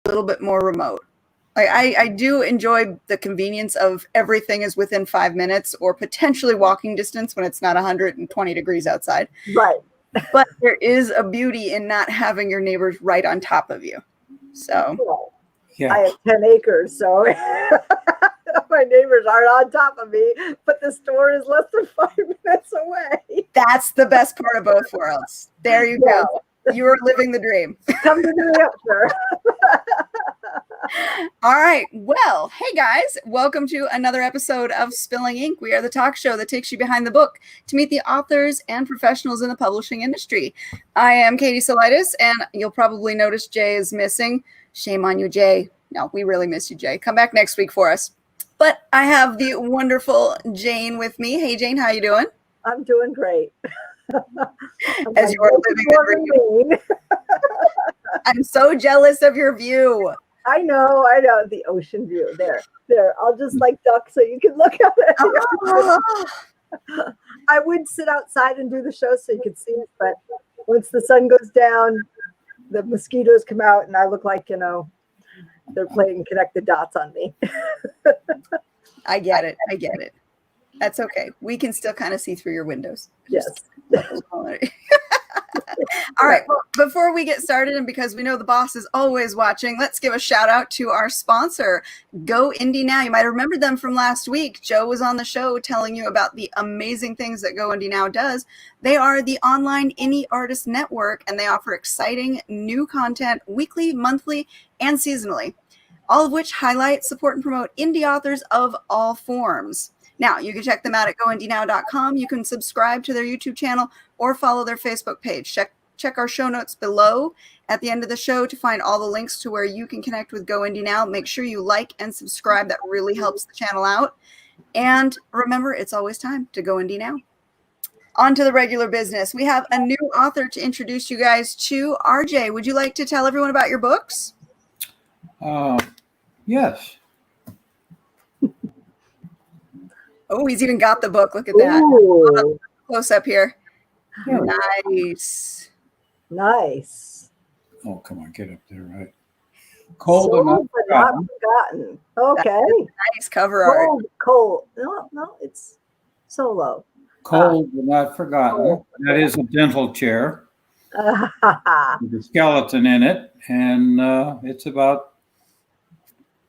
little bit more remote. I do enjoy the convenience of everything is within 5 minutes or potentially walking distance when it's not 120 degrees outside. Right. But there is a beauty in not having your neighbors right on top of you. So, I have 10 acres, so my neighbors aren't on top of me, but the store is less than 5 minutes away. That's the best part of both worlds. There you go. You are living the dream. Come to New Hampshire. All right. Well, hey guys, welcome to another episode of Spilling Ink. We are the talk show that takes you behind the book to meet the authors and professionals in the publishing industry. I am Katie Solitis, and you'll probably notice Jay is missing. Shame on you, Jay. No, we really miss you, Jay. Come back next week for us. But I have the wonderful Jane with me. Hey, Jane, how you doing? I'm doing great. As you are living the dream. I'm so jealous of your view. I know, the ocean view. There. I'll just duck so you can look at it. I would sit outside and do the show so you could see it, but once the sun goes down, the mosquitoes come out and I look like, they're playing connect the dots on me. I get it. That's okay. We can still kind of see through your windows. Yes. All right. Well, before we get started, and because we know the boss is always watching, let's give a shout out to our sponsor, Goindy Now. You might remember them from last week. Joe was on the show telling you about the amazing things that Goindy Now does. They are the online indie artist network, and they offer exciting new content weekly, monthly, and seasonally, all of which highlight, support, and promote indie authors of all forms. Now, you can check them out at goindynow.com. You can subscribe to their YouTube channel or follow their Facebook page. Check our show notes below at the end of the show to find all the links to where you can connect with Goindy Now. Make sure you like and subscribe. That really helps the channel out. And remember, it's always time to Goindy Now. On to the regular business. We have a new author to introduce you guys to. RJ, would you like to tell everyone about your books? Yes. Oh, he's even got the book. Look at that. Close up here. Yeah. Nice. Oh, come on, get up there, right? Cold but not forgotten. Okay. Nice cover art. Cold. No, it's solo. Cold but not forgotten. That is a dental chair with a skeleton in it, and it's about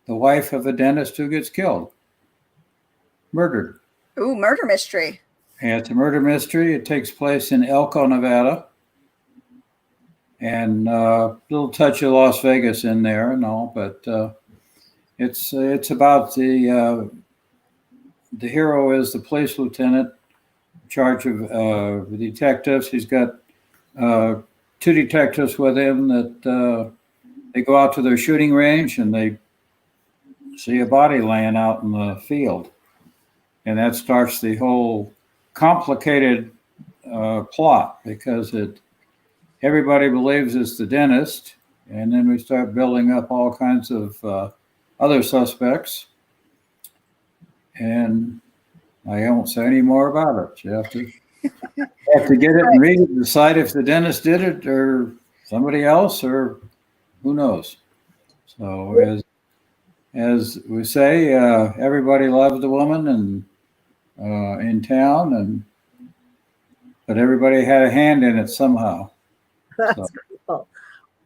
the wife of a dentist who gets killed. Murdered. Ooh, murder mystery. Yeah, it's a murder mystery. It takes place in Elko, Nevada. And a little touch of Las Vegas in there and all, but it's about the hero is the police lieutenant in charge of the detectives. He's got two detectives with him that they go out to their shooting range and they see a body laying out in the field. And that starts the whole complicated plot because everybody believes it's the dentist. And then we start building up all kinds of other suspects. And I won't say any more about it. You have to get it and read it, decide if the dentist did it or somebody else or who knows. So as we say, everybody loves the woman and in town, but everybody had a hand in it somehow. That's cool.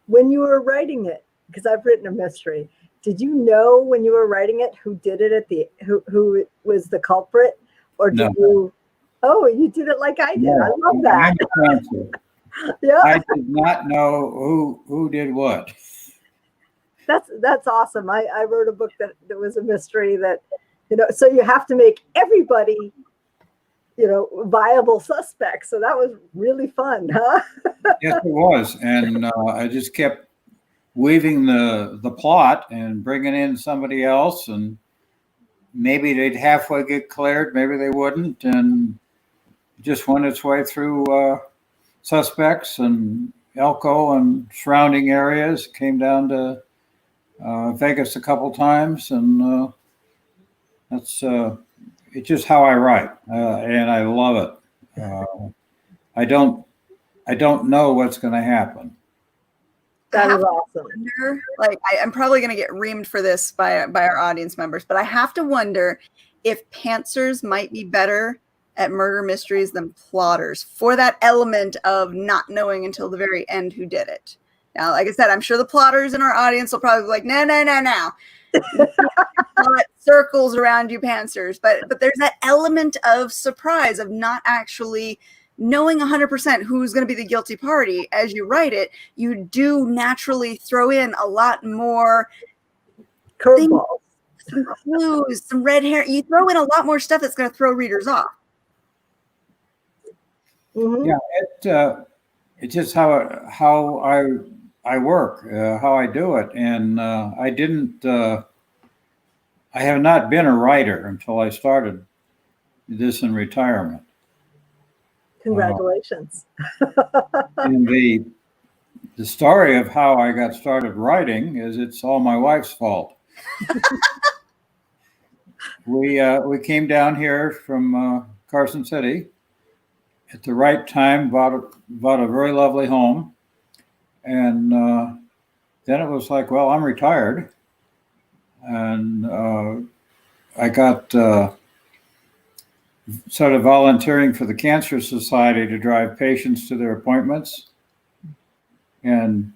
When you were writing it, because I've written a mystery, did you know when you were writing it who did it who was the culprit, or did you? Oh, you did it like I did. No, I love that. Yeah, I did not know who did what. That's awesome. I wrote a book that was a mystery that, so you have to make everybody, viable suspects. So that was really fun, huh? Yes, it was. And I just kept weaving the plot and bringing in somebody else, and maybe they'd halfway get cleared, maybe they wouldn't, and just went its way through suspects and Elko and surrounding areas, came down to Vegas a couple times, and that's it's just how I write, and I love it. I don't know what's going to happen. That is awesome. Wonder, like I'm probably going to get reamed for this by our audience members, but I have to wonder if pantsers might be better at murder mysteries than plotters for that element of not knowing until the very end who did it. Now, like I said, I'm sure the plotters in our audience will probably be like, no. Circles around you, pantsers. But there's that element of surprise of not actually knowing 100% who's going to be the guilty party. As you write it, you do naturally throw in a lot more Curveballs, some clues, some red hair. You throw in a lot more stuff that's going to throw readers off. Mm-hmm. Yeah, it's just how I work, how I do it, and I have not been a writer until I started this in retirement. Congratulations. And the story of how I got started writing is it's all my wife's fault. We came down here from Carson City at the right time, bought a very lovely home, and then it was like, well, I'm retired, and I got started volunteering for the Cancer Society to drive patients to their appointments. And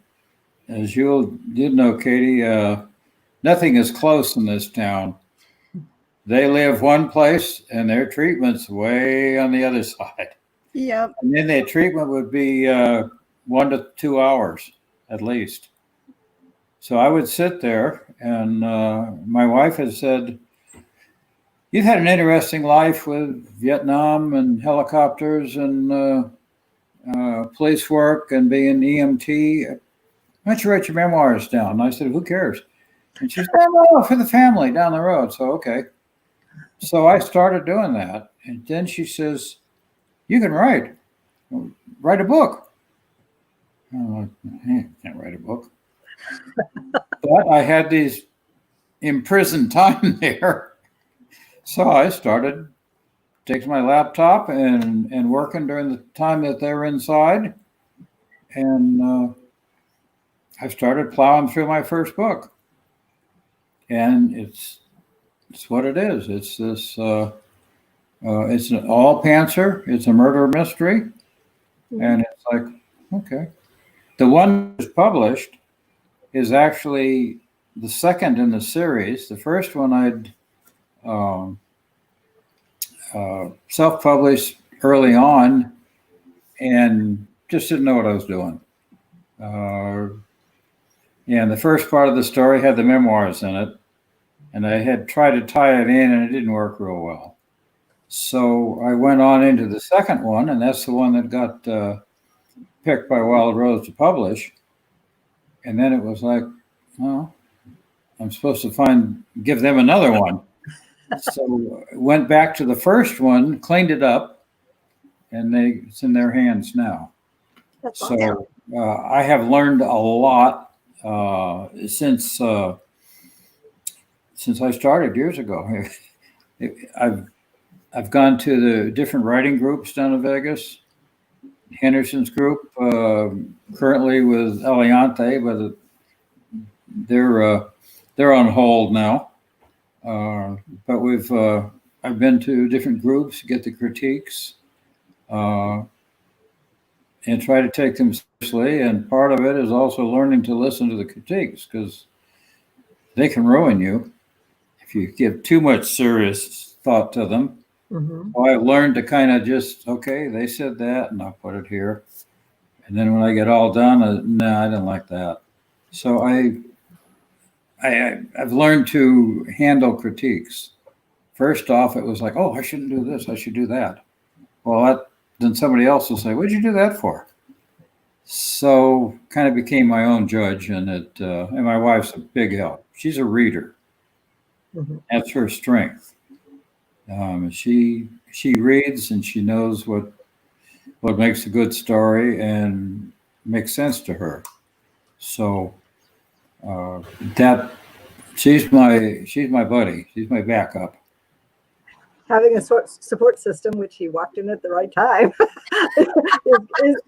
as you did know, Katie, nothing is close in this town. They live one place and their treatment's way on the other side. Yep. And then their treatment would be 1 to 2 hours at least. So I would sit there, and my wife had said, "You've had an interesting life with Vietnam and helicopters and police work and being EMT. Why don't you write your memoirs down?" And I said, "Who cares?" And she said, "Oh, for the family down the road." So, okay. So I started doing that. And then she says, "You can write a book." I'm like, I can't write a book. But I had these imprisoned time there. So I started taking my laptop and working during the time that they were inside. And I started plowing through my first book. And it's what it is. It's this, it's an all pantser. It's a murder mystery. And it's like, okay. The one that's published is actually the second in the series. The first one I'd self-published early on and just didn't know what I was doing. And the first part of the story had the memoirs in it, and I had tried to tie it in and it didn't work real well. So I went on into the second one, and that's the one that got picked by Wild Rose to publish. And then it was like, well, I'm supposed to give them another one. So went back to the first one, cleaned it up, and it's in their hands now. That's so I have learned a lot since I started years ago. I've gone to the different writing groups down in Vegas. Henderson's group, currently with Eliante, but they're on hold now. But I've been to different groups to get the critiques and try to take them seriously. And part of it is also learning to listen to the critiques, because they can ruin you if you give too much serious thought to them. Mm-hmm. So I've learned to kind of just, okay, they said that, and I'll put it here. And then when I get all done, I didn't like that. So I've learned to handle critiques. First off, it was like, oh, I shouldn't do this, I should do that. Well, then somebody else will say, what'd you do that for? So kind of became my own judge, and and my wife's a big help. She's a reader. Mm-hmm. That's her strength. She reads, and she knows what makes a good story and makes sense to her. So she's my buddy. She's my backup. having a support system, which he walked in at the right time,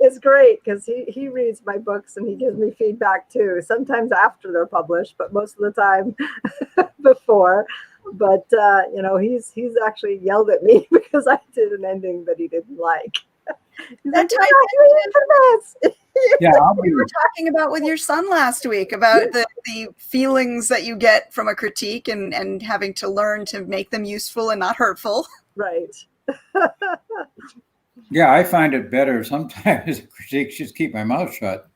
is great, because he reads my books and he gives me feedback too. Sometimes after they're published, but most of the time before. But he's actually yelled at me because I did an ending that he didn't like. He's like, "You're not ready for this." Yeah, we were talking about with your son last week about the feelings that you get from a critique and having to learn to make them useful and not hurtful. Right. Yeah, I find it better sometimes as a critique just keep my mouth shut.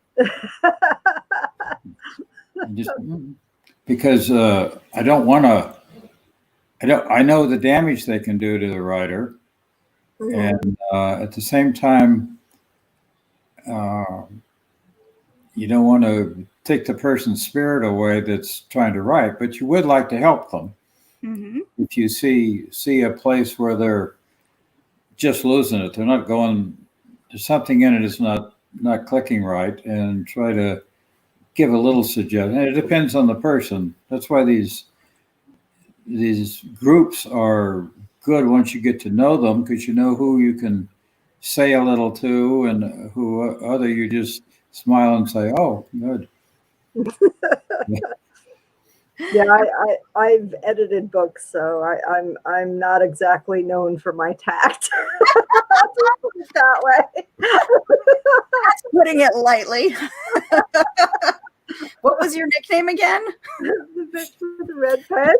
Just, because I don't want to. I know the damage they can do to the writer, and at the same time, you don't want to take the person's spirit away that's trying to write, but you would like to help them. Mm-hmm. If you see a place where they're just losing it, they're not going. There's something in it that's not clicking right, and try to give a little suggestion. And it depends on the person. That's why these groups are good once you get to know them, because you know who you can say a little to and who other you just smile and say, "Oh, good." Yeah, I've edited books, so I'm not exactly known for my tact. Put it that way. That's putting it lightly. What was your nickname again? The bitch with the red pen.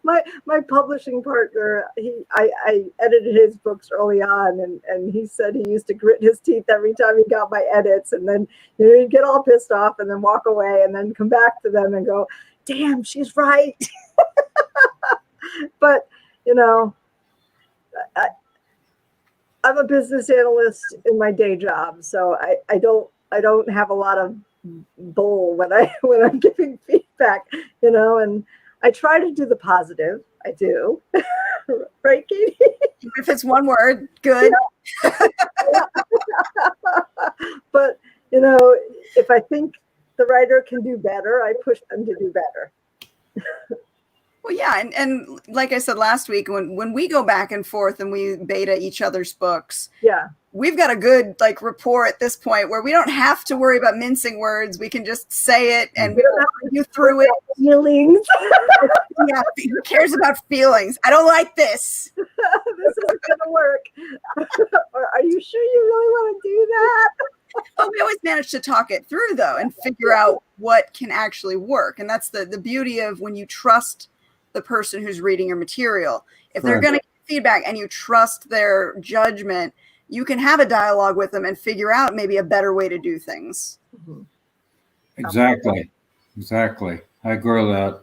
my publishing partner, I edited his books early on, and he said he used to grit his teeth every time he got my edits, and then he'd get all pissed off and then walk away and then come back to them and go, "Damn, she's right." But I'm a business analyst in my day job, so I don't have a lot of bull when I'm giving feedback, and I try to do the positive. I do. Right, Katie? If it's one word, good. But if I think the writer can do better, I push them to do better. Well, yeah, and like I said last week, when we go back and forth and we beta each other's books, yeah, we've got a good rapport at this point where we don't have to worry about mincing words. We can just say it, and we don't have to you through it. Feelings. Yeah, who cares about feelings? I don't like this. This isn't gonna work. Or are you sure you really want to do that? But we always manage to talk it through though, and figure out what can actually work. And that's the beauty of when you trust the person who's reading your material. If they're going to give feedback and you trust their judgment, you can have a dialogue with them and figure out maybe a better way to do things. Mm-hmm. Exactly. I agree with that.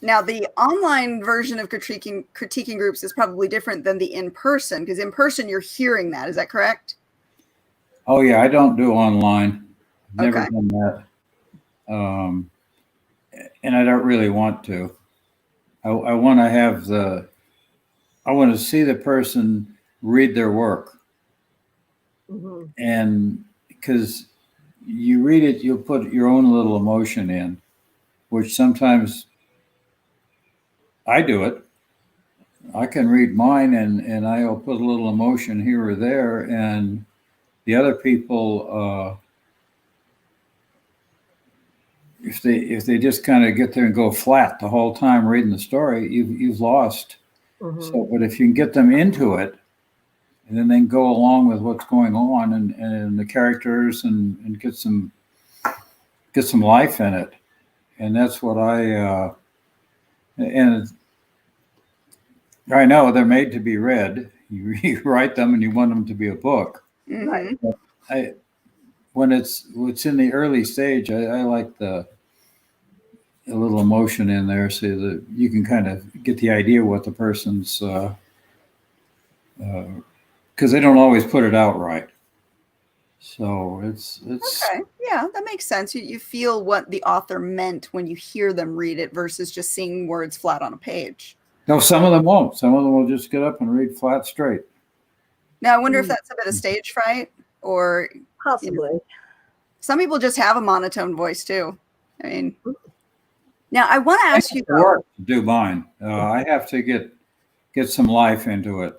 Now, the online version of critiquing groups is probably different than the in-person, because in person you're hearing that. Is that correct? Oh yeah, I don't do online. Never Okay. done that. And I don't really want to. I want to I want to see the person read their work. Mm-hmm. And because you read it, you'll put your own little emotion in, which sometimes I do it. I can read mine and I'll put a little emotion here or there, and the other people, if they just kind of get there and go flat the whole time reading the story, you've lost. Mm-hmm. So, but if you can get them into it, and then they can go along with what's going on and the characters and get some life in it, and that's what and I know they're made to be read. You write them and you want them to be a book. Mm-hmm. When it's in the early stage, I like a little emotion in there so that you can kind of get the idea what the person's, because they don't always put it out right. So it's okay. Yeah, that makes sense. You feel what the author meant when you hear them read it versus just seeing words flat on a page. No, some of them won't. Some of them will just get up and read flat straight. Now, I wonder if that's a bit of stage fright, or possibly. Some people just have a monotone voice too. I mean, Now, I want to I ask have you, to work to do mine. I have to get some life into it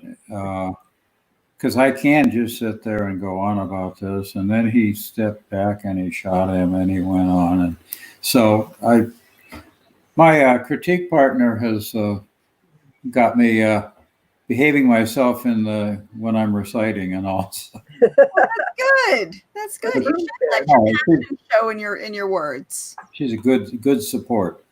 because I can't just sit there and go on about this. And then he stepped back and he shot him and he went on. And so my critique partner has got me behaving myself when I'm reciting and all. So, good. That's good. You should let your passion show in your words. she's a good support.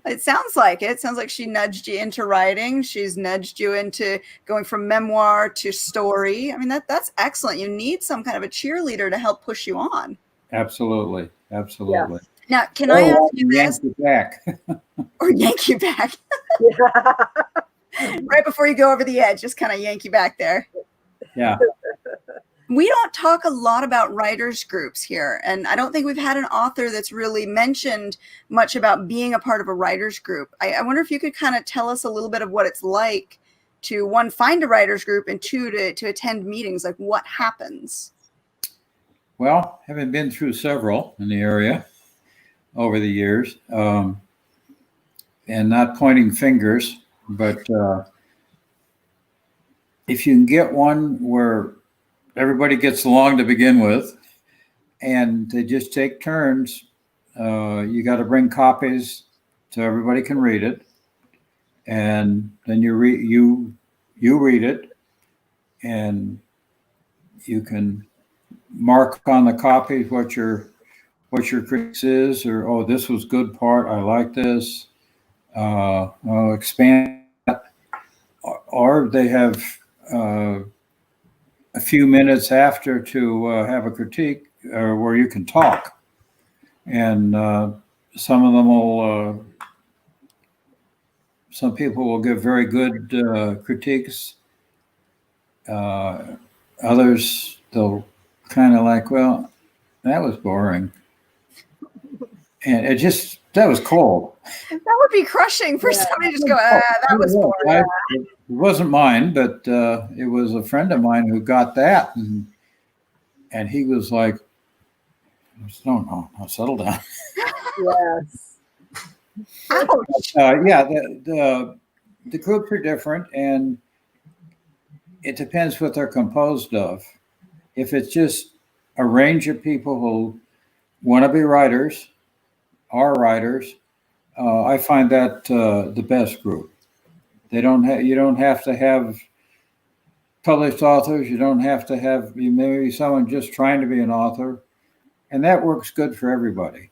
It sounds like it. It sounds like she nudged you into writing. She's nudged you into going from memoir to story. I mean, that's excellent. You need some kind of a cheerleader to help push you on. Absolutely. Absolutely. Yes. Now, can I ask you this? Yank you back. Or yank you back. Right before you go over the edge, just kind of yank you back there. Yeah. We don't talk a lot about writers groups here, and I don't think we've had an author that's really mentioned much about being a part of a writers group. I wonder if you could kind of tell us a little bit of what it's like to, one, find a writers group, and two, to attend meetings. Like, what happens? Well, having been through several in the area over the years, and not pointing fingers, but if you can get one where everybody gets along to begin with, and they just take turns. You got to bring copies so everybody can read it, and then you read it, and you can mark on the copies what your critique is, or oh, this was good part. I like this. Expand that, or they have. A few minutes after to have a critique where you can talk. And some of them will, some people will give very good critiques. Others, they'll kind of like, well, that was boring. And that was cold. That would be crushing for somebody to just go, that was boring. It wasn't mine, but it was a friend of mine who got that. And he was like, no, settle down. Yes. Yeah, the groups are different, and it depends what they're composed of. If it's just a range of people who want to be writers, are writers, I find that the best group. You don't have to have published authors. You don't have to have maybe someone just trying to be an author, and that works good for everybody.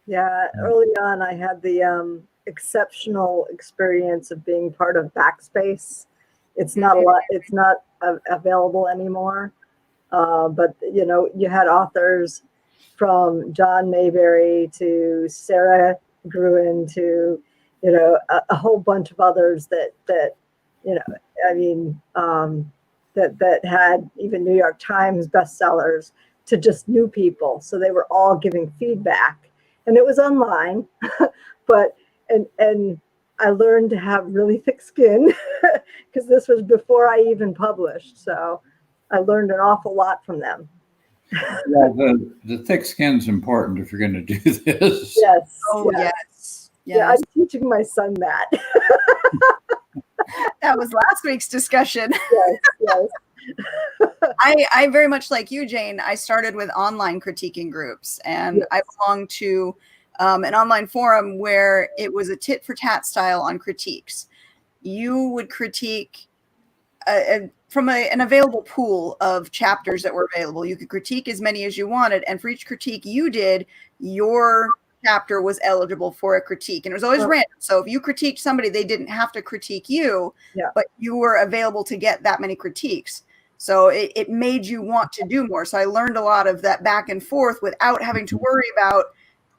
Yeah, early on, I had the exceptional experience of being part of Backspace. It's not available anymore, but you had authors from John Mayberry to Sarah Gruen to a whole bunch of others that had even New York Times bestsellers, to just new people. So they were all giving feedback, and it was online, but I learned to have really thick skin because this was before I even published. So I learned an awful lot from them. Yeah, the thick skin's important if you're going to do this. Yes. Oh, yes. Yeah, I'm teaching my son that. That was last week's discussion. Yes. I very much like you, Jane. I started with online critiquing groups, and I belonged to an online forum where it was a tit for tat style on critiques. You would critique from an available pool of chapters that were available. You could critique as many as you wanted, and for each critique you did, your chapter was eligible for a critique, and it was always random. So if you critiqued somebody, they didn't have to critique you, but you were available to get that many critiques. So it made you want to do more. So I learned a lot of that back and forth without having to worry about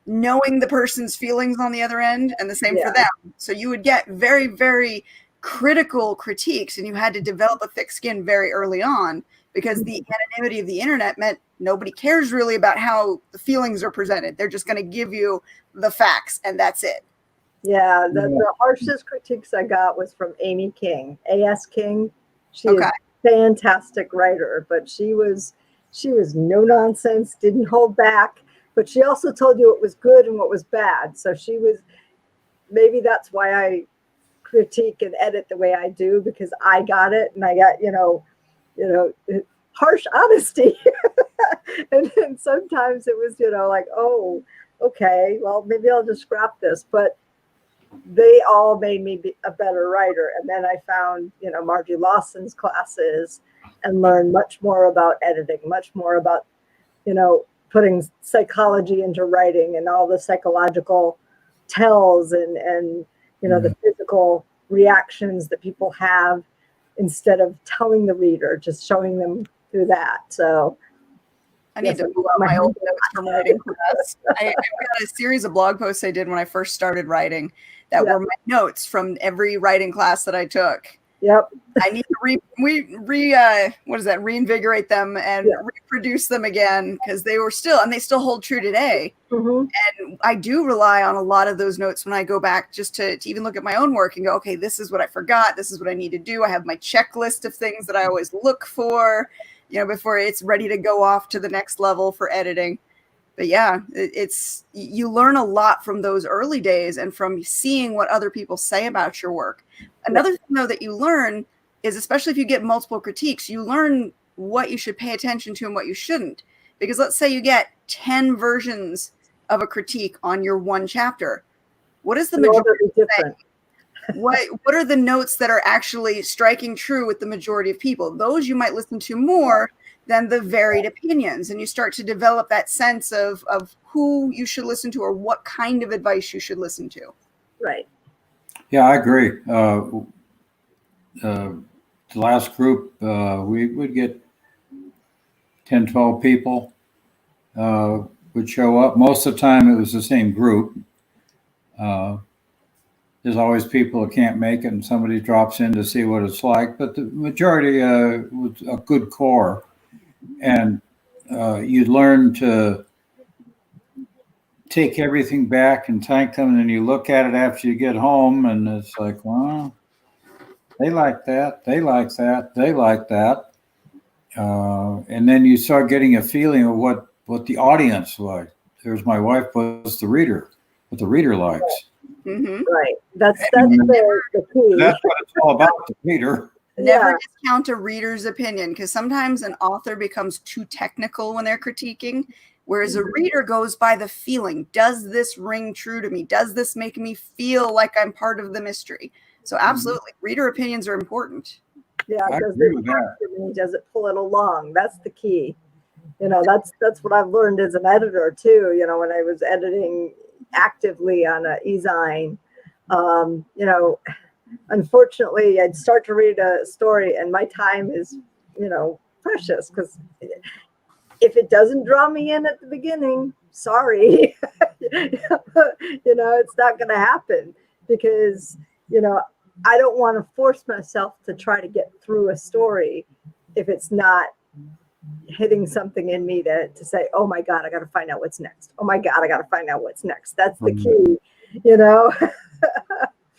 knowing the person's feelings on the other end, and the same for them. So you would get very, very critical critiques, and you had to develop a thick skin very early on, because the anonymity of the internet meant nobody cares really about how the feelings are presented. They're just going to give you the facts, and that's it. Yeah, the harshest critiques I got was from Amy King, A.S. King. She is a fantastic writer, but she was no nonsense, didn't hold back, but she also told you what was good and what was bad. So she was, maybe that's why I critique and edit the way I do, because I got it, and I got, harsh honesty. And then sometimes it was, like, oh, okay, well, maybe I'll just scrap this. But they all made me be a better writer. And then I found, Margie Lawson's classes and learned much more about editing, much more about, putting psychology into writing and all the psychological tells and the physical reactions that people have, instead of telling the reader, just showing them through that. So I need to pull out my old notes from writing class. I got a series of blog posts I did when I first started writing that were my notes from every writing class that I took. Yep. I need to reinvigorate them and reproduce them again, because they still hold true today. Mm-hmm. And I do rely on a lot of those notes when I go back, just to even look at my own work and go, okay, this is what I forgot. This is what I need to do. I have my checklist of things that I always look for, before it's ready to go off to the next level for editing. But yeah, you learn a lot from those early days and from seeing what other people say about your work. Another thing, though, that you learn is, especially if you get multiple critiques, you learn what you should pay attention to and what you shouldn't. Because let's say you get 10 versions of a critique on your one chapter. What is the majority saying? What are the notes that are actually striking true with the majority of people? Those you might listen to more than the varied opinions. And you start to develop that sense of who you should listen to, or what kind of advice you should listen to. Right. Yeah, I agree. The last group, we would get 10, 12 people would show up. Most of the time it was the same group. There's always people that can't make it and somebody drops in to see what it's like, but the majority was a good core. And you learn to take everything back and thank them, and then you look at it after you get home and it's like, well, they like that, they like that, they like that. And then you start getting a feeling of what the audience likes. There's my wife was the reader, what the reader likes. Mm-hmm. Right. That's the key. That's what it's all about, the reader. Never discount a reader's opinion, because sometimes an author becomes too technical when they're critiquing, whereas a reader goes by the feeling. Does this ring true to me? Does this make me feel like I'm part of the mystery? So absolutely, reader opinions are important. Yeah, I agree with that. Does it pull it along? That's the key. That's what I've learned as an editor too. When I was editing actively on an e-zine, unfortunately, I'd start to read a story and my time is, precious, because if it doesn't draw me in at the beginning, sorry, it's not going to happen, because, I don't want to force myself to try to get through a story if it's not hitting something in me to say, oh my God, I got to find out what's next. Oh my God, I got to find out what's next. That's the key,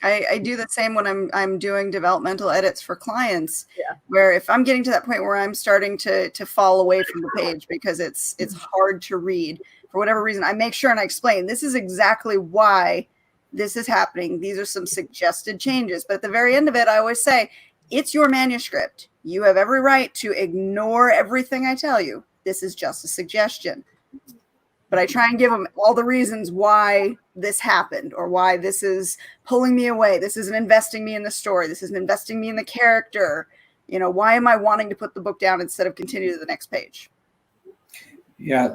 I do the same when I'm doing developmental edits for clients, where if I'm getting to that point where I'm starting to fall away from the page because it's hard to read for whatever reason, I make sure and I explain, this is exactly why this is happening. These are some suggested changes. But at the very end of it, I always say, it's your manuscript. You have every right to ignore everything I tell you. This is just a suggestion. But I try and give them all the reasons why this happened, or why this is pulling me away. This isn't investing me in the story. This isn't investing me in the character. Why am I wanting to put the book down instead of continue to the next page? Yeah,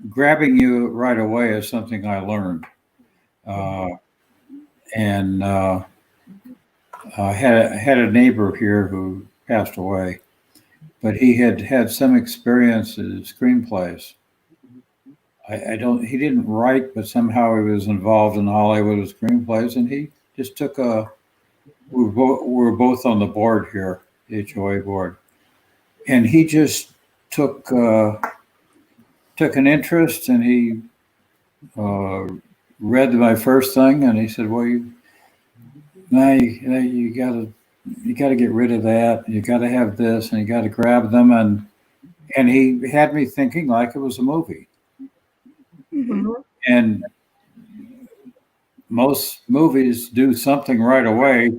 Grabbing you right away is something I learned. I had a neighbor here who passed away, but he had some experience in screenplays. He didn't write, but somehow he was involved in Hollywood with screenplays, and he just took we were both on the board here, the HOA board, and he just took an interest, and he read my first thing, and he said, well, you got to get rid of that. You got to have this, and you got to grab them, and he had me thinking like it was a movie. Mm-hmm. And most movies do something right away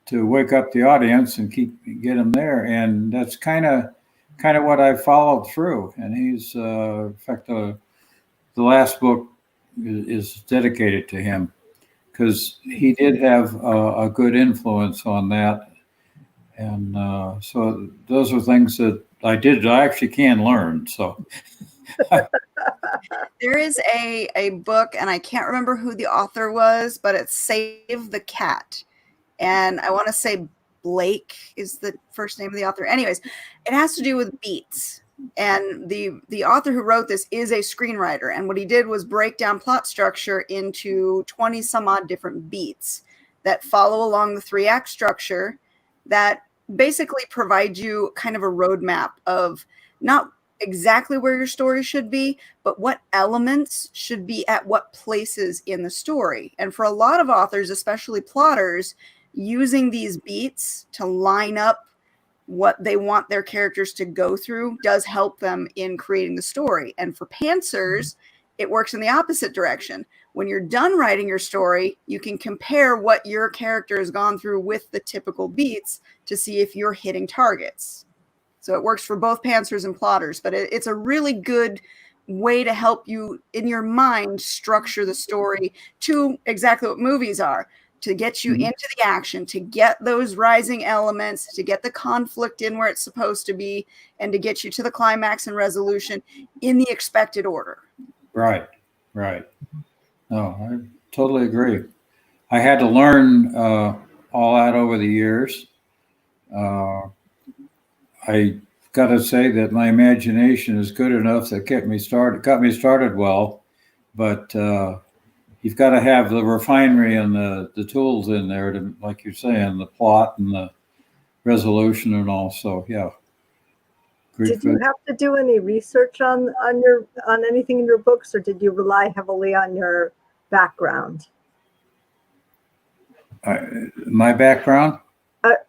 to wake up the audience and get them there, and that's kind of what I followed through. And he's in fact the last book is dedicated to him because he did have a good influence on that. And so those are things that I actually can learn. So there is a book, and I can't remember who the author was, but it's Save the Cat. And I want to say Blake is the first name of the author. Anyways, it has to do with beats. And the author who wrote this is a screenwriter. And what he did was break down plot structure into 20 some odd different beats that follow along the 3-act structure that basically provide you kind of a roadmap of not exactly where your story should be, but what elements should be at what places in the story. And for a lot of authors, especially plotters, using these beats to line up what they want their characters to go through does help them in creating the story. And for pantsers, it works in the opposite direction. When you're done writing your story, you can compare what your character has gone through with the typical beats to see if you're hitting targets. So it works for both pantsers and plotters, but it's a really good way to help you in your mind structure the story to exactly what movies are, to get you into the action, to get those rising elements, to get the conflict in where it's supposed to be, and to get you to the climax and resolution in the expected order. Right. No, I totally agree. I had to learn all that over the years. I got to say that my imagination is good enough that got me started well, but you've got to have the refinery and the tools in there to, like you're saying, the plot and the resolution and all. So yeah. Did you have to do any research on anything in your books, or did you rely heavily on your background? My background?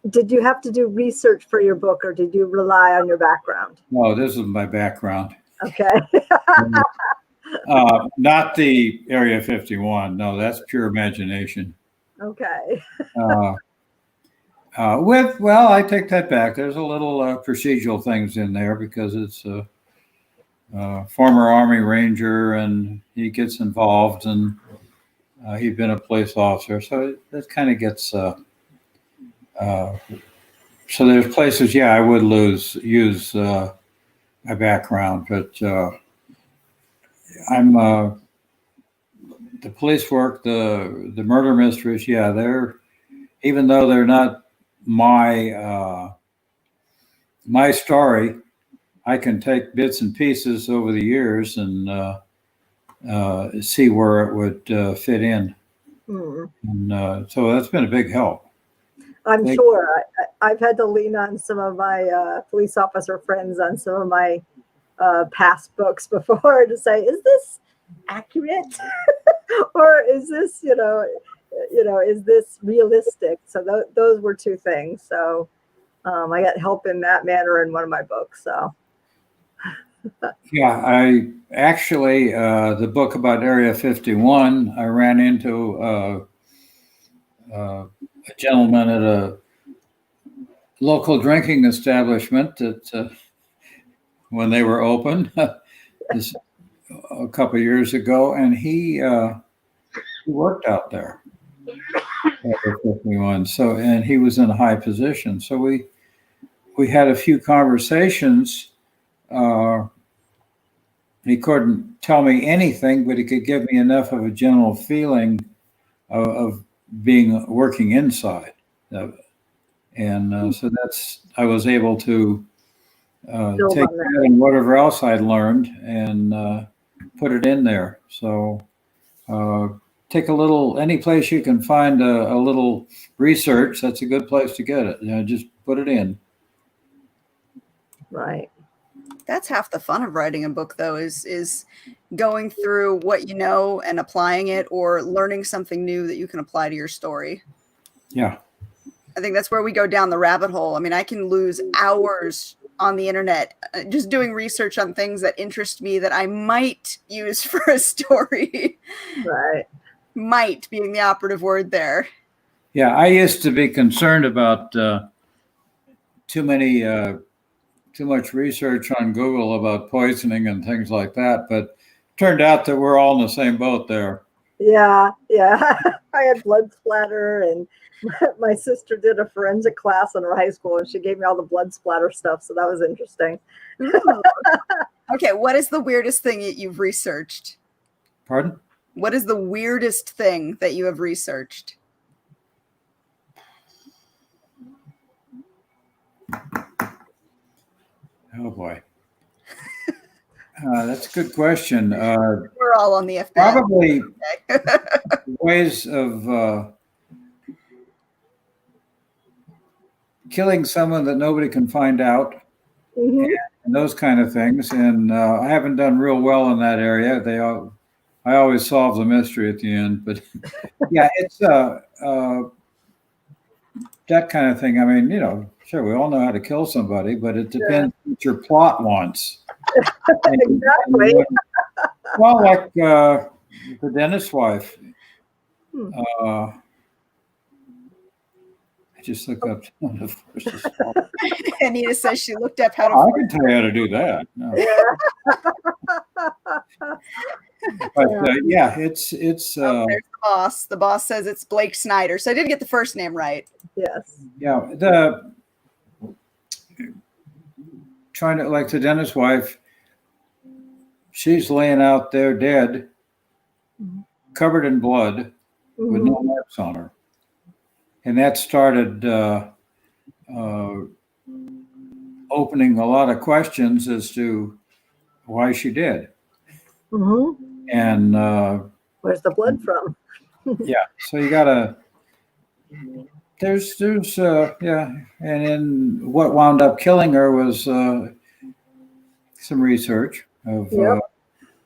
Did you have to do research for your book, or did you rely on your background? No, this is my background. Okay. Not the Area 51. No, that's pure imagination. Okay. I take that back. There's a little procedural things in there because it's a former Army Ranger and he gets involved, and he'd been a police officer. So that kind of gets, so there's places, I would use my background, but I'm the police work, the murder mysteries. They're, even though they're not my story, I can take bits and pieces over the years and see where it would fit in. And so that's been a big help. I'm sure. I've had to lean on some of my police officer friends on some of my past books before to say, is this accurate? Or is this, is this realistic? So those were two things. So I got help in that manner in one of my books. So. I actually, the book about Area 51, I ran into a gentleman at a local drinking establishment that when they were open this, a couple of years ago, and he worked out there at Area 51. So, and he was in a high position. So we had a few conversations. He couldn't tell me anything, but he could give me enough of a general feeling of working inside of it. And so I was able to take that and whatever else I'd learned and put it in there. So take any place you can find a little research, that's a good place to get it. Just put it in. Right. That's half the fun of writing a book, though, is going through what you know and applying it, or learning something new that you can apply to your story. Yeah. I think that's where we go down the rabbit hole. I mean, I can lose hours on the internet just doing research on things that interest me that I might use for a story. Right. Might being the operative word there. Yeah, I used to be concerned about too much research on Google about poisoning and things like that, but turned out that we're all in the same boat there. Yeah. I had blood splatter, and my sister did a forensic class in her high school, and she gave me all the blood splatter stuff. So that was interesting. Ooh. Okay, what is the weirdest thing that you've researched? Pardon? What is the weirdest thing that you have researched? Oh boy. That's a good question. We're all on the FBI. Probably ways of killing someone that nobody can find out, and those kind of things. And I haven't done real well in that area. I always solve the mystery at the end. But yeah, it's that kind of thing. I mean, sure, we all know how to kill somebody, but it depends what your plot wants. Exactly. Well, like the dentist's wife. I just looked up one of the Anita says she looked up how to. I can tell you how to do that. No. But yeah, it's. There's the boss. The boss says it's Blake Snyder. So I did get the first name right. Yes. Yeah, trying to, like the dentist's wife. She's laying out there dead, covered in blood, with no marks on her, and that started opening a lot of questions as to why she did. And where's the blood from? Yeah, so you gotta. There's yeah, and then what wound up killing her was some research of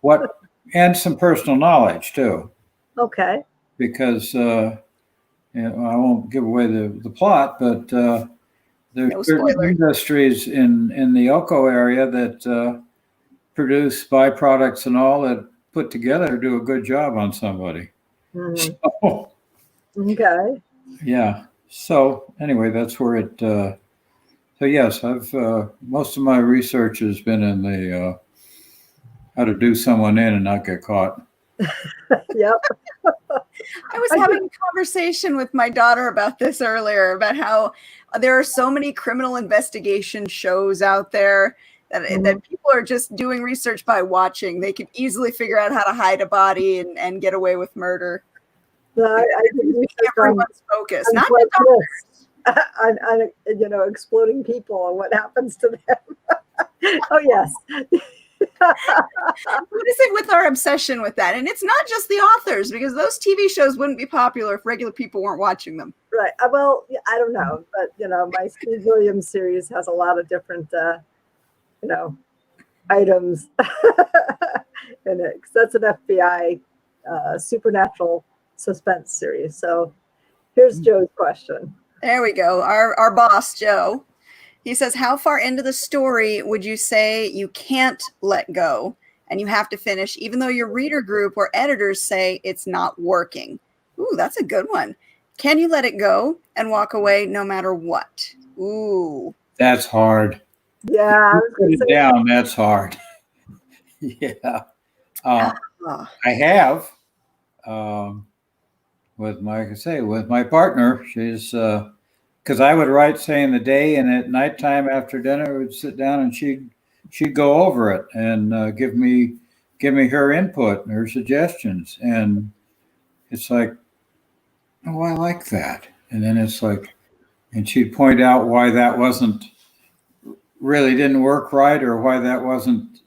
what, and some personal knowledge too. Okay. Because I won't give away the plot, but there's certain industries in the Oko area that produce byproducts and all that put together to do a good job on somebody. So, okay. Yeah. So anyway, that's where it. So yes, I've most of my research has been in the how to do someone in and not get caught. Yep. I was having a conversation with my daughter about this earlier, about how there are so many criminal investigation shows out there that people are just doing research by watching. They can easily figure out how to hide a body and get away with murder. I everyone's focus, not the doctors. on exploding people and what happens to them. Oh yes. What is it with our obsession with that? And it's not just the authors, because those TV shows wouldn't be popular if regular people weren't watching them. Right. Well, I don't know, but my Steve Williams series has a lot of different items in it. 'Cause that's an FBI supernatural suspense series. So here's Joe's question. There we go. Our boss, Joe. He says, how far into the story would you say you can't let go and you have to finish, even though your reader group or editors say it's not working? Ooh, that's a good one. Can you let it go and walk away no matter what? Ooh. That's hard. Yeah. Put it down. That's hard. Yeah. I have. With my partner, she's because I would write, say, in the day, and at nighttime after dinner, we'd sit down and she'd go over it and give me her input and her suggestions, and it's like, oh, I like that, and then it's like, and she'd point out why that didn't work right, or why that wasn't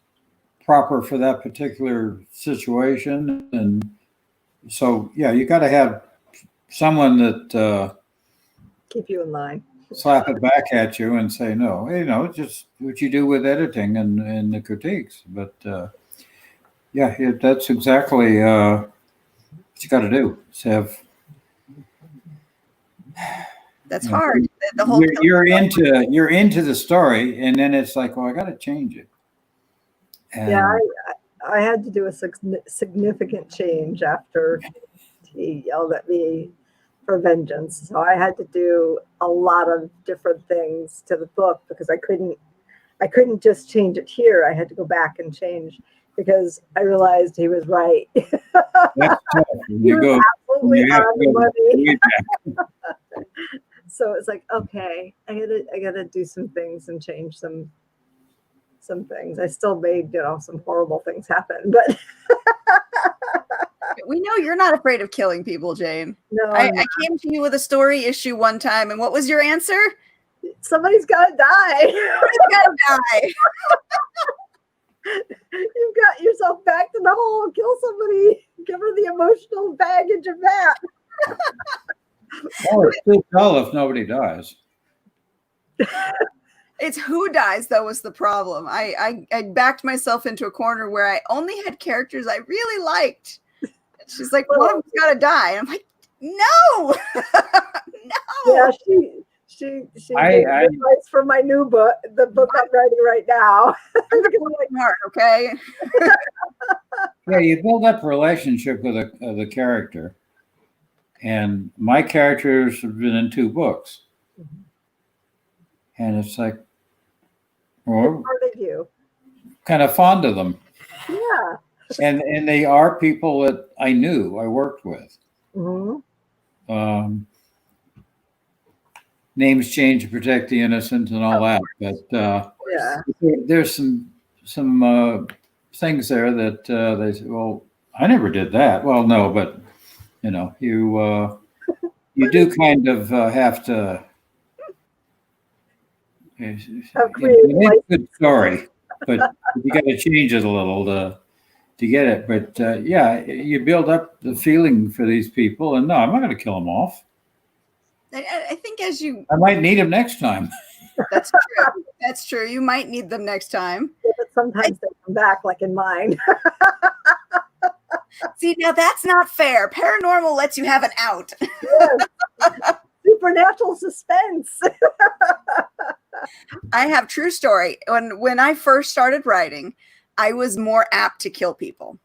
proper for that particular situation, and so yeah, you got to have someone that keep you in line, slap it back at you and say no, just what you do with editing and the critiques. But that's exactly what you got to do. That's hard. The whole you're into the story, and then it's like, well, I got to change it. And I had to do a significant change after he yelled at me for vengeance. So I had to do a lot of different things to the book because I couldn't just change it here. I had to go back and change because I realized he was right. That's tough. He was absolutely on the money. Back. So it's like, okay, I gotta do some things and change some things. I still made, some horrible things happen, but We know you're not afraid of killing people, Jane. no, I came to you with a story issue one time, and what was your answer? somebody's gotta die. Somebody's gotta die. You've got yourself backed in the hole. Kill somebody. Give her the emotional baggage of that. Oh, it's too dull if nobody dies. It's who dies, though, was the problem. I backed myself into a corner where I only had characters I really liked. And she's like, one of them's got to die. And I'm like, no, no. Yeah, she advice for my new book, the book I'm writing right now. I'm working hard, okay? Yeah, you build up a relationship with the character. And my characters have been in 2 books. And it's like, well, Part of you. kind of fond of them. Yeah. And they are people that I knew, I worked with. Mm-hmm. Names change to protect the innocent and all that. But Yeah. there's some things there that they say, well, I never did that. Well, no, but you do kind of have to. It's a good story, but you got to change it a little to get it. But yeah, you build up the feeling for these people, and no, I'm not going to kill them off. I think I might need them next time. That's true. That's true. You might need them next time. Yeah, but sometimes they come back, like in mine. See, now that's not fair. Paranormal lets you have an out. Yes. Supernatural suspense. I have true story. When I first started writing, I was more apt to kill people.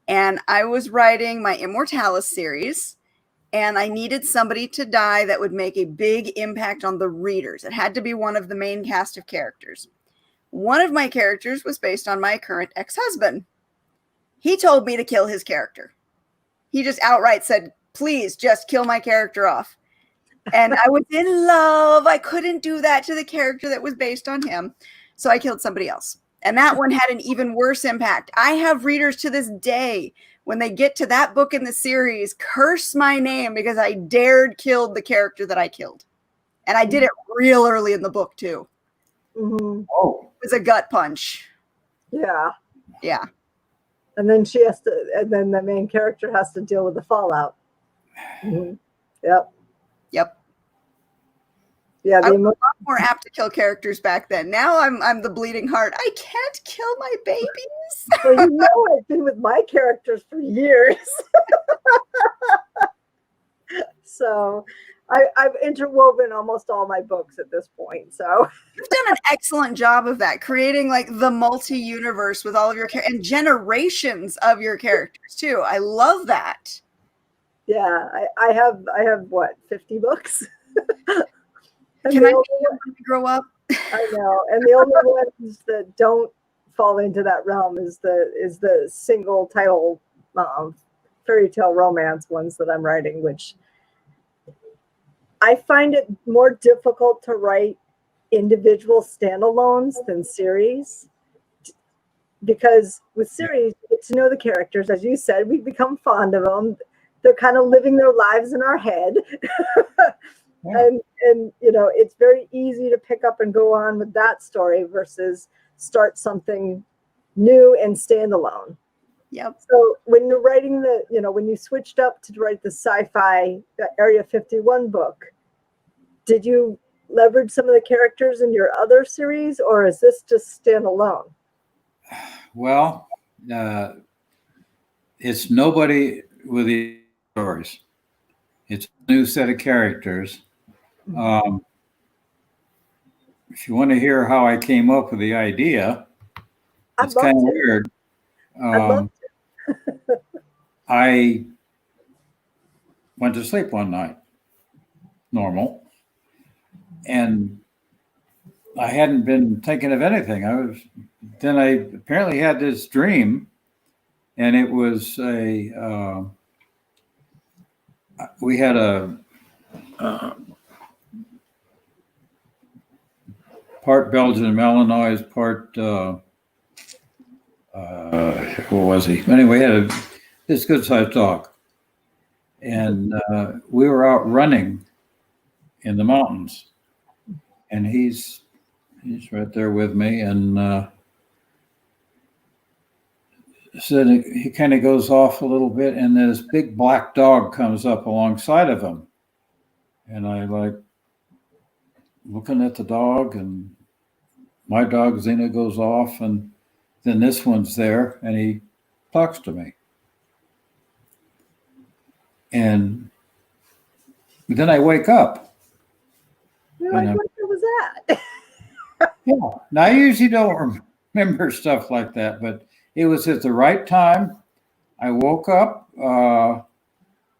And I was writing my Immortalis series, and I needed somebody to die that would make a big impact on the readers. It had to be one of the main cast of characters. One of my characters was based on my current ex-husband. He told me to kill his character. He just outright said, please just kill my character off. And I was in love. I couldn't do that to the character that was based on him. So I killed somebody else. And that one had an even worse impact. I have readers to this day, when they get to that book in the series, curse my name because I dared kill the character that I killed. And I did it real early in the book, too. Mm-hmm. Oh. It was a gut punch. Yeah. Yeah. And then and then the main character has to deal with the fallout. Mm-hmm. Yep. Yep. Yeah, I was a lot more apt to kill characters back then. Now I'm the bleeding heart. I can't kill my babies. Well, I've been with my characters for years. So I've interwoven almost all my books at this point. So you've done an excellent job of that, creating like the multi-universe with all of your characters and generations of your characters too. I love that. Yeah, I have what, 50 books? Can I grow up? I know, and the only ones that don't fall into that realm is the single title fairy tale romance ones that I'm writing, which I find it more difficult to write individual standalones than series, because with series you get to know the characters, as you said, we become fond of them. They're kind of living their lives in our head. Yeah. And it's very easy to pick up and go on with that story versus start something new and standalone. Yep. So when you're writing when you switched up to write the sci-fi, the Area 51 book, did you leverage some of the characters in your other series, or is this just standalone? Well, it's nobody with the stories. It's a new set of characters. If you want to hear how I came up with the idea, it's kind of weird. I went to sleep one night, normal, and I hadn't been thinking of anything. I apparently had this dream, and it was we had a part Belgian Malinois, part what was he? Anyway, he had this good-sized dog, and we were out running in the mountains, and he's right there with me, and so he kind of goes off a little bit, and this big black dog comes up alongside of him, and I like looking at the dog, and my dog Xena goes off, and then this one's there, and he talks to me. And then I wake up. You're like, what was that? Yeah. Now, I usually don't remember stuff like that, but it was at the right time. I woke up. And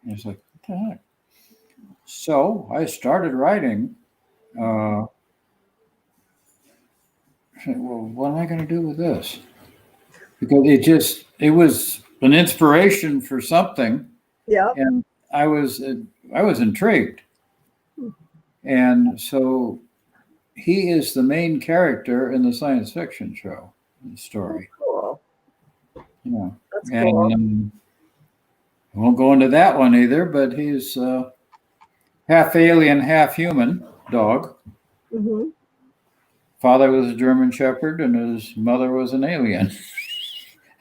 it's like, what the heck? So I started writing. Well, what am I going to do with this? Because it was an inspiration for something. Yeah. And I was intrigued. And so he is the main character in the science fiction show story. Cool. Yeah. That's cool. And I won't go into that one either, but he's half alien, half human dog. Mm-hmm. Father was a German Shepherd, and his mother was an alien.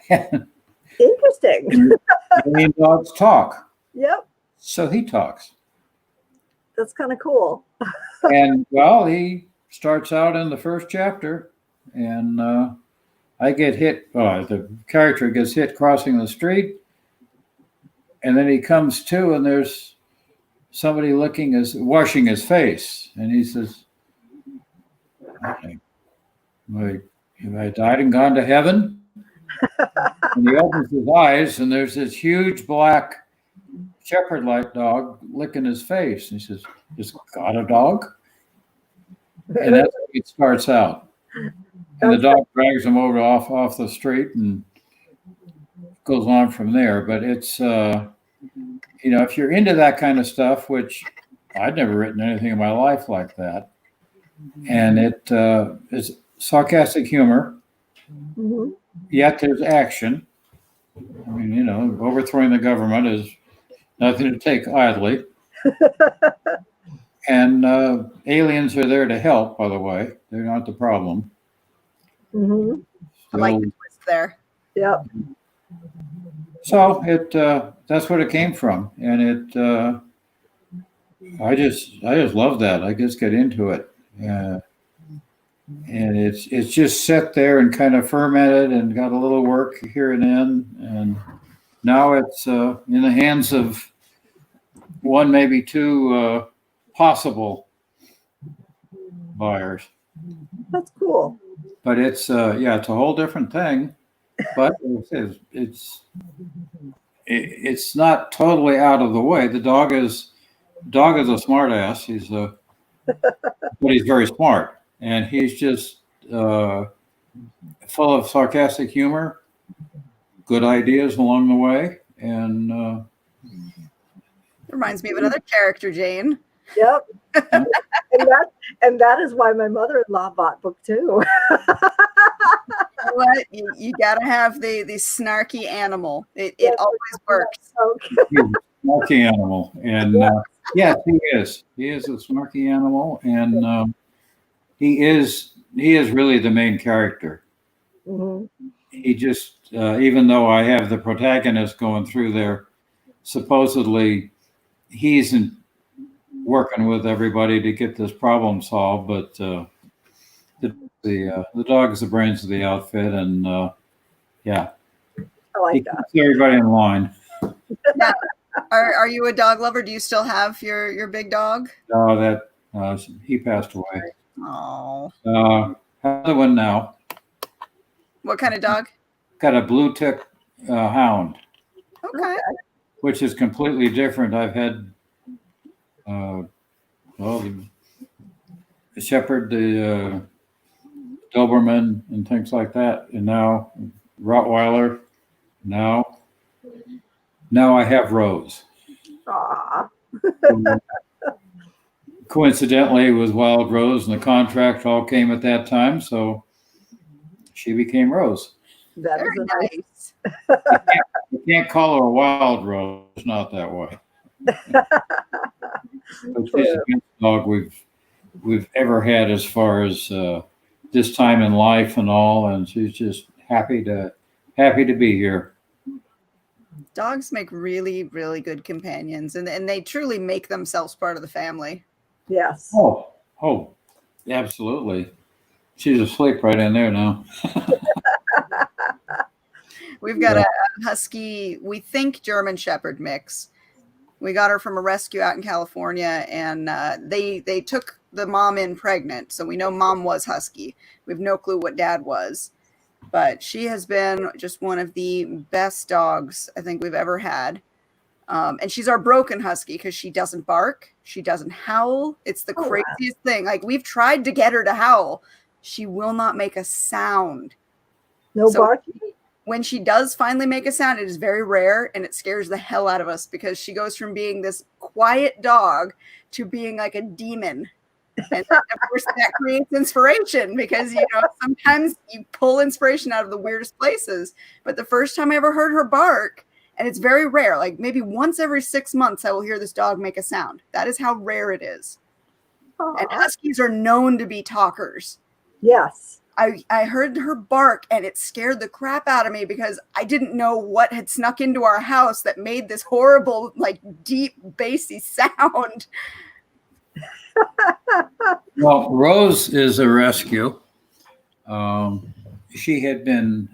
Interesting. Alien dogs talk. Yep. So he talks. That's kind of cool. And well, he starts out in the first chapter, and I get hit. The character gets hit crossing the street, and then he comes to, and there's somebody washing his face, and he says, "Okay, have I died and gone to heaven?" And he opens his eyes, and there's this huge black shepherd-like dog licking his face. And he says, "Is God a dog?" And that's how it starts out. And the dog drags him over off the street and goes on from there. But it's, if you're into that kind of stuff, which I'd never written anything in my life like that, and it is sarcastic humor, Mm-hmm. yet there's action. I mean, overthrowing the government is nothing to take idly. And aliens are there to help, by the way. They're not the problem. Mm-hmm. I like the twist there. Yep. So that's what it came from. And I just love that. I just get into it. And it's just set there and kind of fermented and got a little work here and then. And now it's in the hands of one, maybe two possible buyers. That's cool. But it's it's a whole different thing. But it's not totally out of the way. The dog is a smart ass. But he's very smart. And he's just full of sarcastic humor, good ideas along the way, and Reminds me of another character, Jane. Yep. and that is why my mother-in-law bought book 2. What you got to have the snarky animal. It always works. Okay. he's a snarky animal. And yes, he is. He is a snarky animal, and he is really the main character. Mm-hmm. He just, even though I have the protagonist going through there, supposedly he's working with everybody to get this problem solved, but the dog is the brains of the outfit, and I he like that. keeps everybody in line. Now, are you a dog lover? Do you still have your big dog? No, he passed away. Oh, Another one now. what kind of dog? Got a blue tick hound. Okay. which is completely different. I've had, the Shepherd, the Doberman, and things like that, and now Rottweiler. Now I have Rose. Aw. Coincidentally, it was Wild Rose, and the contract all came at that time, so she became Rose. That Very is a nice. nice. You can't call her a Wild Rose, not that way. But she's the best dog we've ever had as far as this time in life and all, and she's just happy to be here. Dogs make really, really good companions, and they truly make themselves part of the family. Yes. Oh, absolutely. She's asleep right in there now. We've got a husky, we think German Shepherd mix. We got her from a rescue out in California, and they took the mom in pregnant, so we know mom was husky. We have no clue what dad was, but she has been just one of the best dogs I think we've ever had. And she's our broken husky because she doesn't bark, she doesn't howl. It's the craziest thing. Like, we've tried to get her to howl, she will not make a sound. No barking. When she does finally make a sound, it is very rare, and it scares the hell out of us because she goes from being this quiet dog to being like a demon. And of course, that creates inspiration because, sometimes you pull inspiration out of the weirdest places. But the first time I ever heard her bark, and it's very rare, like maybe once every 6 months, I will hear this dog make a sound. That is how rare it is. Aww. And huskies are known to be talkers. Yes. I heard her bark, and it scared the crap out of me because I didn't know what had snuck into our house that made this horrible, like, deep, bassy sound. Well, Rose is a rescue. She had been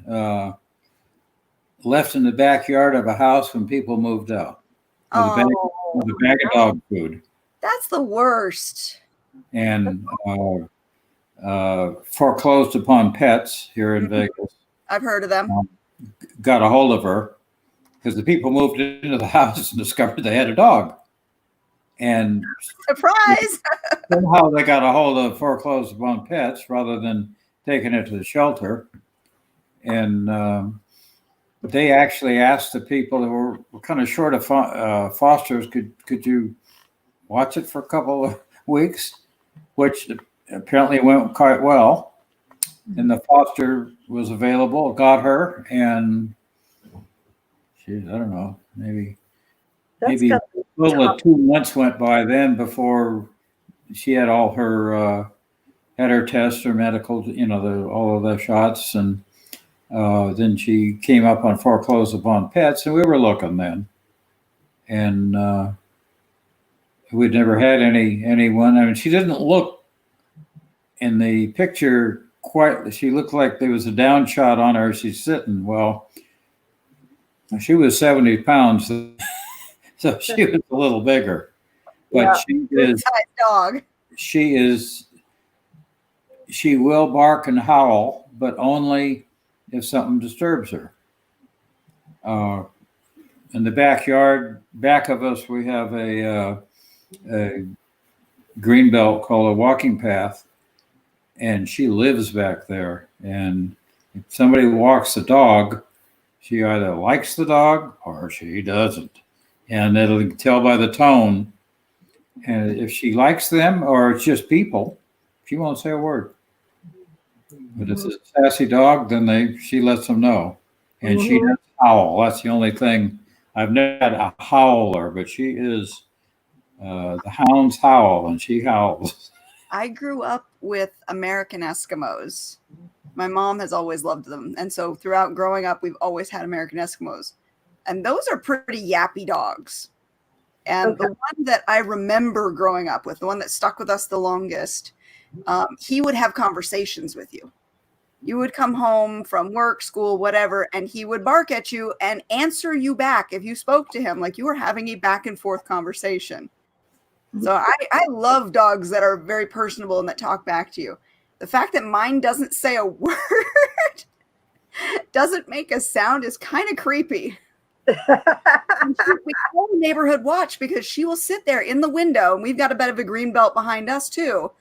left in the backyard of a house when people moved out with a bag of dog food. That's the worst. And foreclosed upon pets here in Vegas. I've heard of them. Got a hold of her because the people moved into the house and discovered they had a dog. And surprise! Somehow they got a hold of foreclosed upon pets rather than taking it to the shelter. And they actually asked the people that were kind of short of fosters, could you watch it for a couple of weeks? Which apparently went quite well. And the foster was available, got her, and I don't know, maybe a little of 2 months went by then before she had all her had her tests, her medical, all of the shots, and then she came up on foreclosed upon pets, and we were looking then, and we'd never had anyone. I mean, she didn't look in the picture quite. She looked like there was a down shot on her. She's sitting. Well, she was 70 pounds, so she was a little bigger. But she is dog. She will bark and howl, but only if something disturbs her. In the backyard, back of us, we have a green belt called a walking path, and she lives back there. And if somebody walks the dog, she either likes the dog or she doesn't. And it'll tell by the tone. And if she likes them or it's just people, she won't say a word. But if it's a sassy dog, then she lets them know. And she does howl. That's the only thing. I've never had a howler, but she is the hounds howl, and she howls. I grew up with American Eskimos. My mom has always loved them. And so throughout growing up, we've always had American Eskimos. And those are pretty yappy dogs. And the one that I remember growing up with, the one that stuck with us the longest, he would have conversations with you. You would come home from work, school, whatever, and he would bark at you and answer you back if you spoke to him, like you were having a back and forth conversation. So I love dogs that are very personable and that talk back to you. The fact that mine doesn't say a word, doesn't make a sound, is kind of creepy. We call the neighborhood watch because she will sit there in the window, and we've got a bit of a green belt behind us too,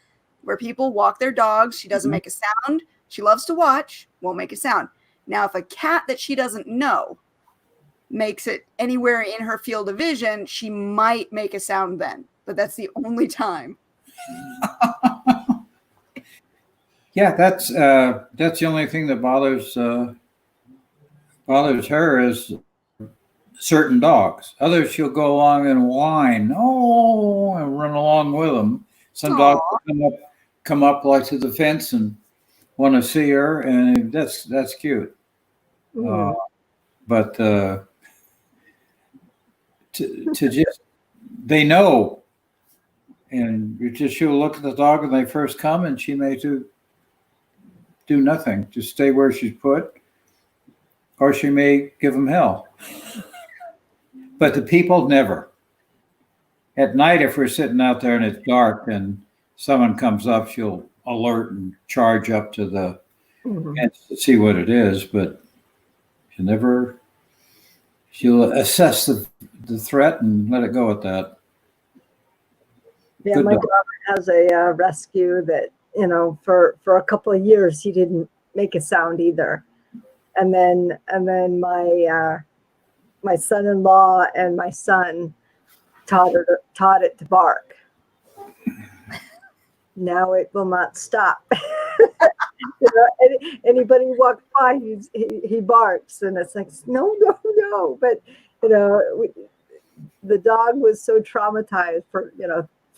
where people walk their dogs. She doesn't make a sound. She loves to watch, won't make a sound. Now, if a cat that she doesn't know makes it anywhere in her field of vision, she might make a sound then, but that's the only time. Yeah, that's the only thing that bothers her is certain dogs. Others, she'll go along and whine, oh, and run along with them. Some dogs come up like to the fence and want to see her, and that's cute. But to just, they know, and she'll look at the dog when they first come, and she may do nothing, just stay where she's put, or she may give them hell. But the people never. At night, if we're sitting out there and it's dark and someone comes up, she'll alert and charge up to the fence to see what it is, but she'll assess the threat and let it go at that. Yeah, Good my dog. daughter has a rescue that, for a couple of years, he didn't make a sound either. And then my son-in-law and my son taught it to bark. Now it will not stop. Anybody walks by, he barks, and it's like, no. But the dog was so traumatized for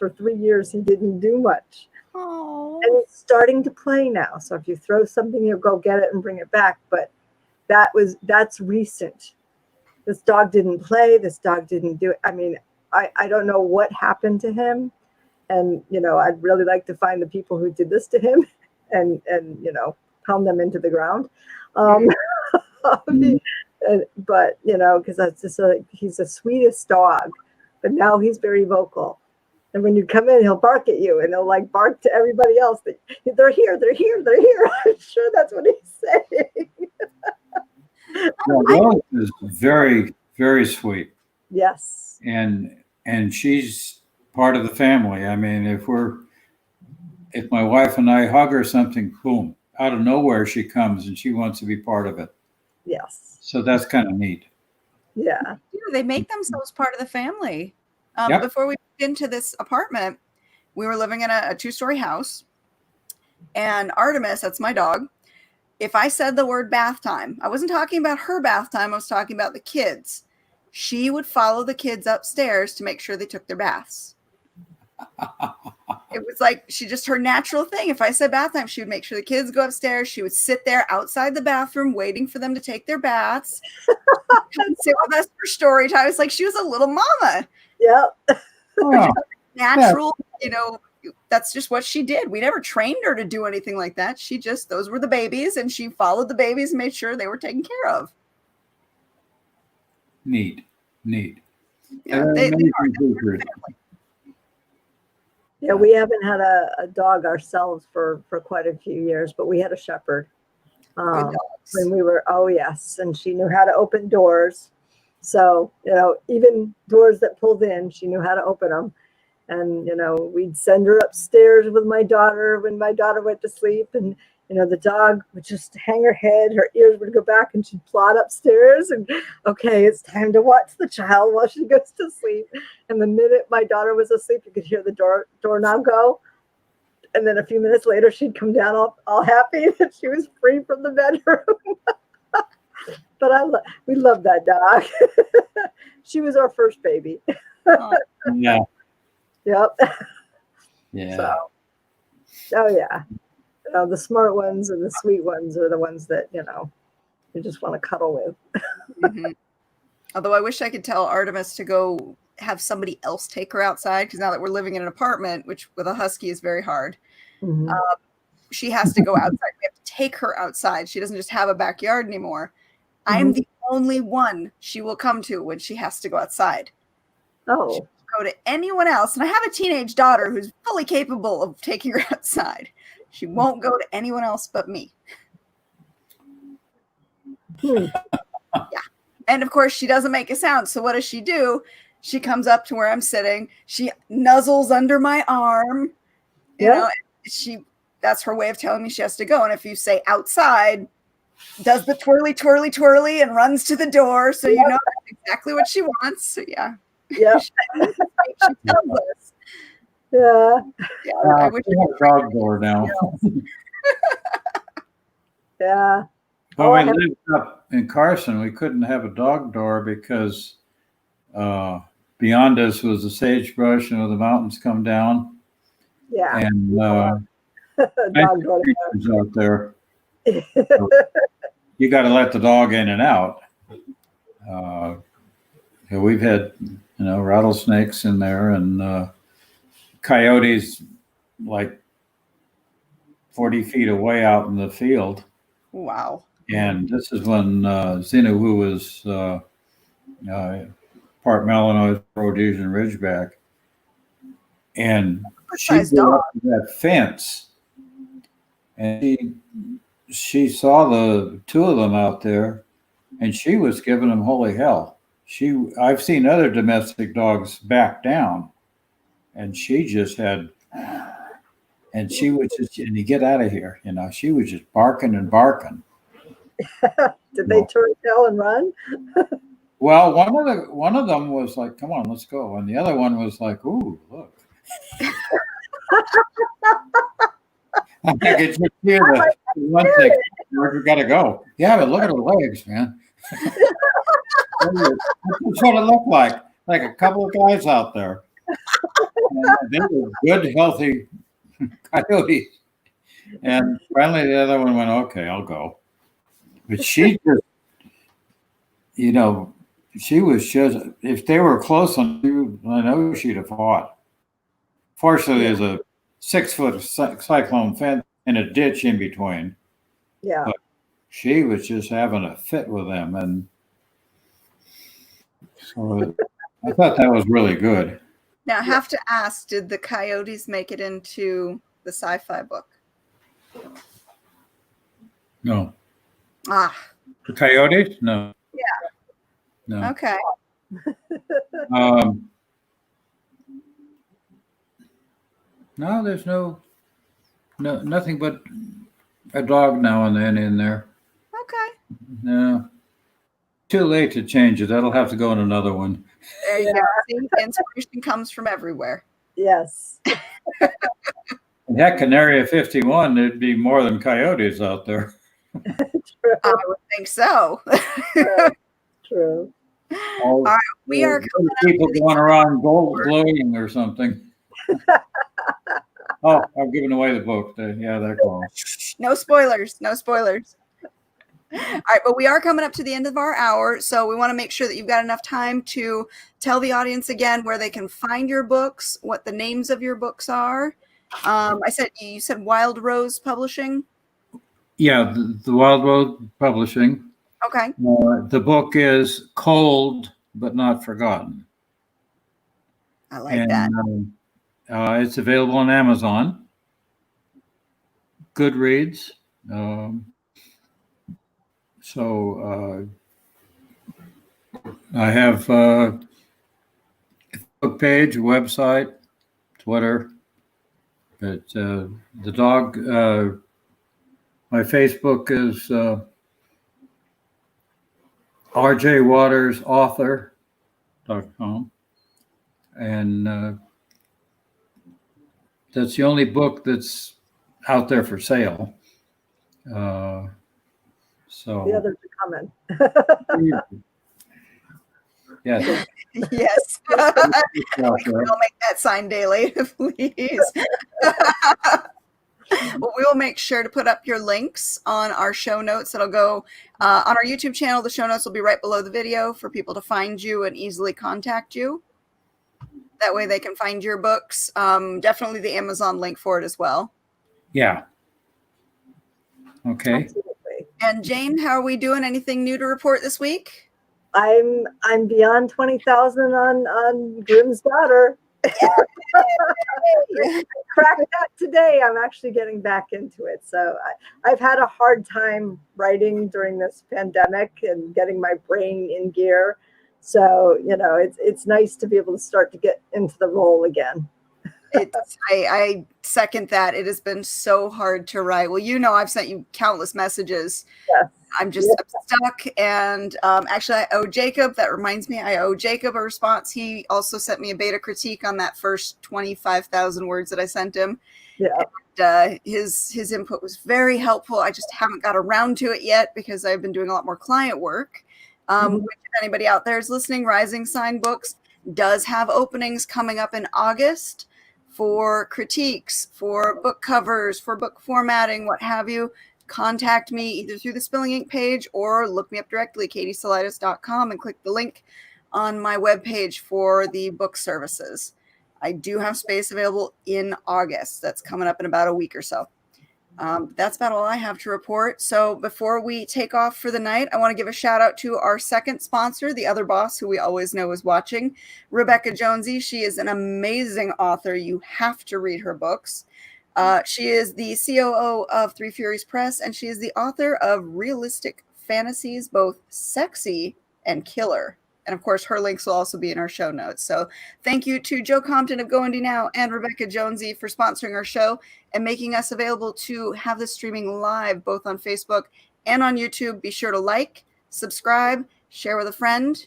3 years he didn't do much. Oh. And it's starting to play now. So if you throw something, he'll go get it and bring it back. But that's recent. This dog didn't play. This dog didn't do it. I mean, I don't know what happened to him. And, I'd really like to find the people who did this to him and pound them into the ground. But, because that's just he's the sweetest dog, but now he's very vocal. And when you come in, he'll bark at you, and he'll like bark to everybody else that they're here. I'm sure that's what he's saying. Well, Rose is very, very sweet. Yes. And she's part of the family. I mean, if my wife and I hug her something, boom, out of nowhere she comes and she wants to be part of it. Yes. So that's kind of neat. Yeah. They make themselves part of the family. Yep. Before we moved into this apartment, we were living in a 2-story house, and Artemis, that's my dog, if I said the word bath time, I wasn't talking about her bath time, I was talking about the kids. She would follow the kids upstairs to make sure they took their baths. It was like her natural thing. If I said bath time, she would make sure the kids go upstairs. She would sit there outside the bathroom waiting for them to take their baths. Sit with us for story time. It's like she was a little mama. Yep. Oh, Natural, that's just what she did. We never trained her to do anything like that. Those were the babies, and she followed the babies and made sure they were taken care of. neat. Yeah, they are. Yeah, we haven't had a dog ourselves for quite a few years, but we had a shepherd when we were, yes, and she knew how to open doors. So, even doors that pulled in, she knew how to open them. And, we'd send her upstairs with my daughter when my daughter went to sleep. And, the dog would just hang her head, her ears would go back, and she'd plod upstairs. And, okay, it's time to watch the child while she goes to sleep. And the minute my daughter was asleep, you could hear the doorknob go. And then a few minutes later, she'd come down all happy that she was free from the bedroom. But we love that dog. She was our first baby. Yeah. Yep. Yeah. So, oh yeah. The smart ones and the sweet ones are the ones that, you just want to cuddle with. Mm-hmm. Although I wish I could tell Artemis to go have somebody else take her outside, because now that we're living in an apartment, which with a husky is very hard, she has to go outside. We have to take her outside. She doesn't just have a backyard anymore. I'm the only one she will come to when she has to go outside. Oh. She won't go to anyone else. And I have a teenage daughter who's fully capable of taking her outside. She won't go to anyone else but me. Hmm. Yeah. And of course, she doesn't make a sound. So what does she do? She comes up to where I'm sitting. She nuzzles under my arm. You know, that's her way of telling me she has to go. And if you say outside, does the twirly, twirly, twirly and runs to the door. So you know that's exactly what she wants. So yeah. Yeah. she tells us. Yeah. I wish we have a dog door now. Yeah. When we lived up in Carson, we couldn't have a dog door because beyond us was the sagebrush, and the mountains come down. Yeah. And dog door. creatures out there. So you got to let the dog in and out. We've had, rattlesnakes in there and coyotes like 40 feet away out in the field. Wow. And this is when Zena, who was part Malinois, Rhodesian Ridgeback, and she grew up to that fence, and she saw the two of them out there, and she was giving them holy hell. I've seen other domestic dogs back down, and she just had, and she was just, and you get out of here, she was just barking and barking. Did they turn tail and run? Well, one of them was like, "Come on, let's go," and the other one was like, "Ooh, look." I could just hear the one thing. We got to go. Yeah, but look at her legs, man. That's what it looked like a couple of guys out there. And they were good, healthy coyotes. And finally, the other one went, "Okay, I'll go." But she just, she was just, if they were close on you, I know she'd have fought. Fortunately, there's a 6-foot cyclone fence and a ditch in between. Yeah. But she was just having a fit with them. And so I thought that was really good. Now, I have to ask, did the coyotes make it into the sci-fi book? No. Ah. The coyotes? No. Yeah. No. Okay. No, there's nothing but a dog now and then in there. Okay. No. Too late to change it. That'll have to go in another one. There you go. See, inspiration comes from everywhere. Yes. Heck, in Area 51, there'd be more than coyotes out there. I would think so. True. All right, we are people going around glowing or something. Oh, I've given away the book. Yeah, they're gone. No spoilers. No spoilers. All right, but we are coming up to the end of our hour, so we want to make sure that you've got enough time to tell the audience again where they can find your books, what the names of your books are. You said Wild Rose Publishing. Yeah, the Wild Rose Publishing. Okay. The book is Cold but Not Forgotten. I like that. It's available on Amazon, Goodreads. So I have a book page, a website, Twitter. But the dog, my Facebook is rjwatersauthor.com. And that's the only book that's out there for sale. So the others are coming. Yes. Yes. We'll make that sign daily, please. Well, we will make sure to put up your links on our show notes. It'll go on our YouTube channel. The show notes will be right below the video for people to find you and easily contact you. That way they can find your books. Definitely the Amazon link for it as well. Yeah. Okay. Absolutely. And Jane, how are we doing? Anything new to report this week? I'm beyond 20,000 on Grimm's Daughter. Cracked that today. I'm actually getting back into it. So I've had a hard time writing during this pandemic and getting my brain in gear. So, it's nice to be able to start to get into the role again. I second that. It has been so hard to write. Well, I've sent you countless messages. Yes. I'm stuck. And actually, I owe Jacob, that reminds me, I owe Jacob a response. He also sent me a beta critique on that first 25,000 words that I sent him. Yeah. And, his input was very helpful. I just haven't got around to it yet because I've been doing a lot more client work. Which, if anybody out there is listening, Rising Sign Books does have openings coming up in August for critiques, for book covers, for book formatting, what have you. Contact me either through the Spilling Ink page or look me up directly, katiesolitis.com, and click the link on my webpage for the book services. I do have space available in August. That's coming up in about a week or so. That's about all I have to report. So before we take off for the night, I want to give a shout out to our second sponsor, the other boss who we always know is watching, Rebekah Jonesy. She is an amazing author. You have to read her books. She is the COO of Three Furies Press, and she is the author of Realistic Fantasies, both sexy and killer. And of course, her links will also be in our show notes. So thank you to Joe Compton of Goindy Now and Rebekah Jonesy for sponsoring our show and making us available to have this streaming live, both on Facebook and on YouTube. Be sure to like, subscribe, share with a friend,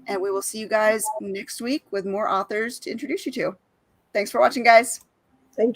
and we will see you guys next week with more authors to introduce you to. Thanks for watching, guys. Thank you.